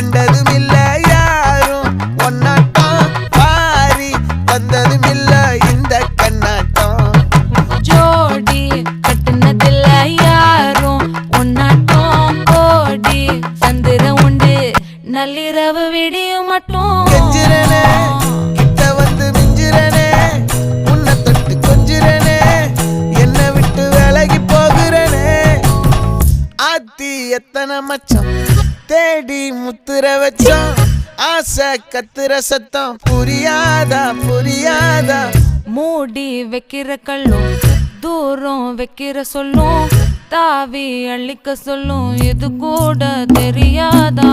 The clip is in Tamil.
கண்டதும் இல்ல யாரும் ஒன்னாட்டம் பாரி வந்ததும் இல்ல இந்த கண்ணாட்டம் ஜோடி கட்டுனதில்ல யாரும் ஒன்னாட்டம் கோடி சந்திர உண்டு நள்ளிரவு விடியும் மட்டும் கெஞ்சிரனே கிட்ட வந்து மிஞ்சிரனே உன்னை தொட்டு கொஞ்சிரனே என்ன விட்டு விலகி போகிறனே ஆத்தி எத்தனை மச்சம் தேடி முத்துற வச்சோம் ஆசை கத்துற சத்தம் புரியாதா புரியாதா மூடி வைக்கிற கல்லும் தூரம் வைக்கிற சொல்லும் தாவி அள்ளிக்க சொல்லும் இது கூட தெரியாதா